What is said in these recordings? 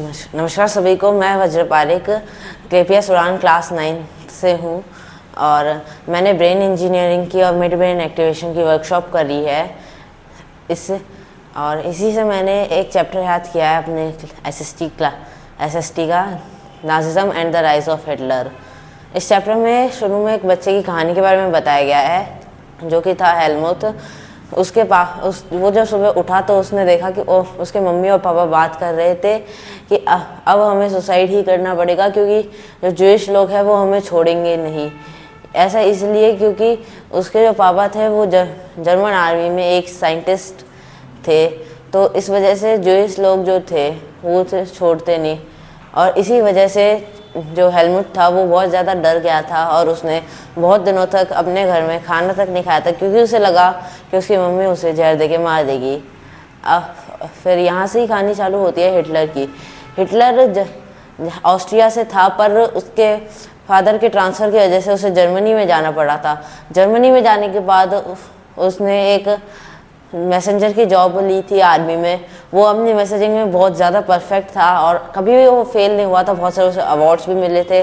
नमस्कार सभी को। मैं वज्र पारेख KPS उड़ान क्लास 9 से हूँ और मैंने ब्रेन इंजीनियरिंग की और मिड ब्रेन एक्टिवेशन की वर्कशॉप करी है। इसी से मैंने एक चैप्टर याद किया है अपने SST का, Nazism and the rise of Hitler. इस चैप्टर में शुरू में एक बच्चे की कहानी के बारे में बताया गया है जो कि था हेलमुथ। वो जब सुबह उठा तो उसने देखा कि उसके मम्मी और पापा बात कर रहे थे कि अब हमें सुसाइड ही करना पड़ेगा क्योंकि जो जूइश लोग हैं वो हमें छोड़ेंगे नहीं। ऐसा इसलिए क्योंकि उसके जो पापा थे वो जर्मन आर्मी में एक साइंटिस्ट थे, तो इस वजह से जूइश लोग जो थे वो छोड़ते नहीं। और इसी वजह से जो हेलमुथ था वो बहुत ज़्यादा डर गया था और उसने बहुत दिनों तक अपने घर में खाना तक नहीं खाया था क्योंकि उसे लगा कि उसकी मम्मी उसे जहर देके मार देगी। फिर यहाँ से ही कहानी चालू होती है हिटलर की। हिटलर ऑस्ट्रिया से था पर उसके फादर के ट्रांसफ़र की वजह से उसे जर्मनी में जाना पड़ा था। जर्मनी में जाने के बाद उसने एक मैसेंजर की जॉब ली थी आर्मी में। वो अपनी मैसेजिंग में बहुत ज़्यादा परफेक्ट था और कभी भी वो फेल नहीं हुआ था। बहुत सारे उसे अवार्ड्स भी मिले थे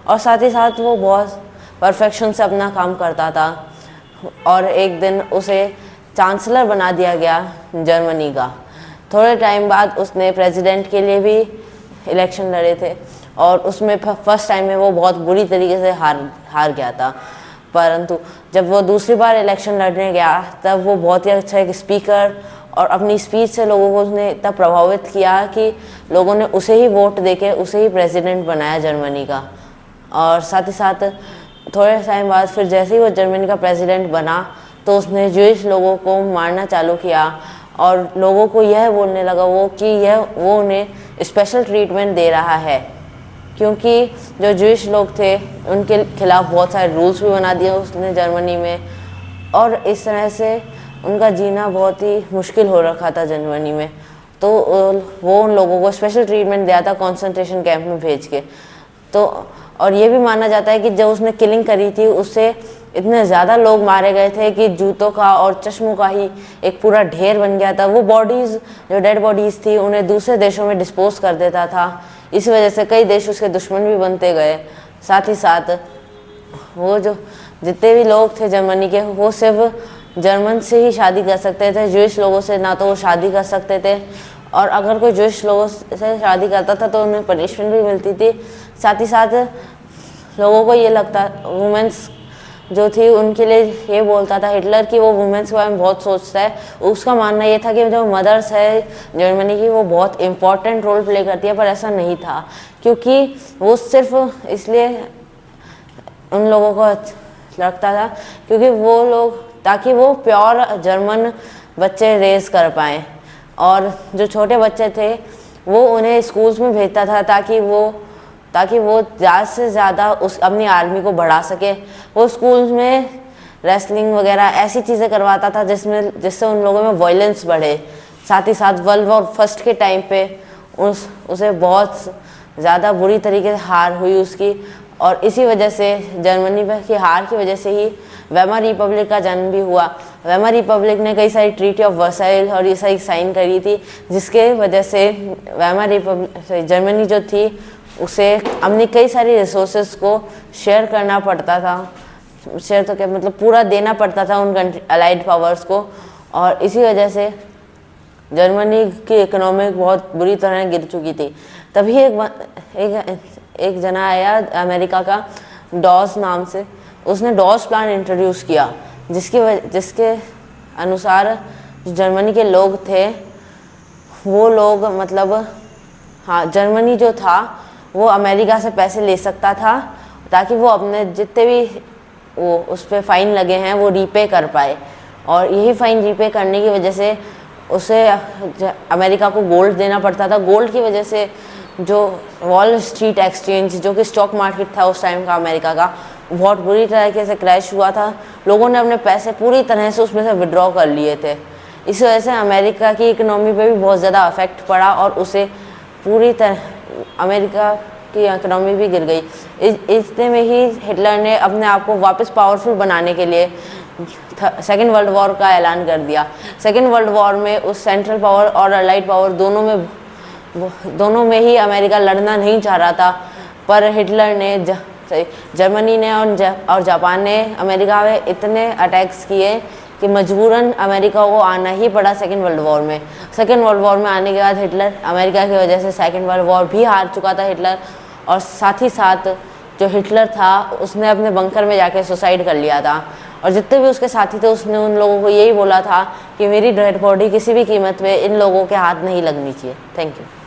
और साथ ही साथ वो बहुत परफेक्शन से अपना काम करता था। और एक दिन उसे चांसलर बना दिया गया जर्मनी का। थोड़े टाइम बाद उसने प्रेसिडेंट के लिए भी इलेक्शन लड़े थे और उसमें फर्स्ट टाइम में वो बहुत बुरी तरीके से हार गया था। परंतु जब वो दूसरी बार इलेक्शन लड़ने गया तब वो बहुत ही अच्छा एक स्पीकर और अपनी स्पीच से लोगों को उसने इतना प्रभावित किया कि लोगों ने उसे ही वोट देके उसे ही प्रेसिडेंट बनाया जर्मनी का। और साथ ही साथ थोड़े टाइम बाद फिर जैसे ही वो जर्मनी का प्रेसिडेंट बना तो उसने जूइश लोगों को मारना चालू किया और लोगों को यह बोलने लगा वो उन्हें स्पेशल ट्रीटमेंट दे रहा है क्योंकि जो जूइश लोग थे उनके खिलाफ बहुत सारे रूल्स भी बना दिए उसने जर्मनी में। और इस तरह से उनका जीना बहुत ही मुश्किल हो रखा था जर्मनी में। तो वो उन लोगों को स्पेशल ट्रीटमेंट दिया था कॉन्सेंट्रेशन कैंप में भेज के। तो और ये भी माना जाता है कि जब उसने किलिंग करी थी उससे इतने ज़्यादा लोग मारे गए थे कि जूतों का और चश्मों का ही एक पूरा ढेर बन गया था। वो बॉडीज़ जो डेड बॉडीज़ थी उन्हें दूसरे देशों में डिस्पोज कर देता था। इस वजह से कई देश उसके दुश्मन भी बनते गए। साथ ही साथ वो जो जितने भी लोग थे जर्मनी के वो सिर्फ जर्मन से ही शादी कर सकते थे, जूइश लोगों से ना तो वो शादी कर सकते थे। और अगर कोई जूइश लोगों से शादी करता था तो उन्हें पनिशमेंट भी मिलती थी। साथ ही साथ लोगों को ये लगता वुमेंस जो थी उनके लिए ये बोलता था हिटलर कि वो वुमेंस के बारे में बहुत सोचता है। उसका मानना ये था कि जो मदर्स है जर्मनी की वो बहुत इम्पॉर्टेंट रोल प्ले करती है, पर ऐसा नहीं था क्योंकि वो सिर्फ इसलिए उन लोगों को लगता था क्योंकि वो लोग ताकि वो प्योर जर्मन बच्चे रेज कर पाएँ। और जो छोटे बच्चे थे वो उन्हें स्कूल्स में भेजता था ताकि वो ज़्यादा से ज़्यादा अपनी आर्मी को बढ़ा सके। वो स्कूल्स में रेसलिंग वगैरह ऐसी चीज़ें करवाता था जिससे उन लोगों में वायलेंस बढ़े। साथ ही साथ वर्ल्ड वॉर फर्स्ट के टाइम पे उसे बहुत ज़्यादा बुरी तरीके से हार हुई उसकी। और इसी वजह से जर्मनी की हार की वजह से ही वेमर रिपब्लिक का जन्म भी हुआ। वेमर रिपब्लिक ने कई सारी ट्रीटी ऑफ वर्साइल और ये सारी साइन करी थी जिसके वजह से जर्मनी जो थी उसे अपनी कई सारी रिसोर्सेज को शेयर करना पड़ता था। शेयर तो क्या मतलब पूरा देना पड़ता था उन अलाइड पावर्स को। और इसी वजह से जर्मनी की इकोनॉमी बहुत बुरी तरह गिर चुकी थी। तभी एक जना आया अमेरिका का डॉस नाम से। उसने डॉस प्लान इंट्रोड्यूस किया जिसके अनुसार जर्मनी के लोग थे वो लोग जर्मनी जो था वो अमेरिका से पैसे ले सकता था ताकि वो अपने जितने भी वो उस पर फ़ाइन लगे हैं वो रीपे कर पाए। और यही फ़ाइन रीपे करने की वजह से उसे अमेरिका को गोल्ड देना पड़ता था। गोल्ड की वजह से जो वॉल स्ट्रीट एक्सचेंज जो कि स्टॉक मार्केट था उस टाइम का अमेरिका का बहुत बुरी तरीके से क्रैश हुआ था। लोगों ने अपने पैसे पूरी तरह से उसमें से विड्रॉ कर लिए थे। इस वजह से अमेरिका की इकोनॉमी पे भी बहुत ज़्यादा अफेक्ट पड़ा और उसे पूरी तरह अमेरिका की इकोनॉमी भी गिर गई। इतने में ही हिटलर ने अपने आप को वापस पावरफुल बनाने के लिए सेकेंड वर्ल्ड वॉर का ऐलान कर दिया। सेकेंड वर्ल्ड वॉर में उस सेंट्रल पावर और अलाइड पावर दोनों में दोनों में ही अमेरिका लड़ना नहीं चाह रहा था, पर हिटलर ने जर्मनी ने और जापान ने अमेरिका में इतने अटैक्स किए कि मजबूरन अमेरिका को आना ही पड़ा सेकेंड वर्ल्ड वॉर में। सेकेंड वर्ल्ड वॉर में आने के बाद हिटलर अमेरिका की वजह से सेकेंड वर्ल्ड वॉर भी हार चुका था हिटलर, और साथ ही साथ जो हिटलर था उसने अपने बंकर में जाके सुसाइड कर लिया था। और जितने भी उसके साथी थे उसने उन लोगों को यही बोला था कि मेरी डेड बॉडी किसी भी कीमत में इन लोगों के हाथ नहीं लगनी चाहिए। Thank you.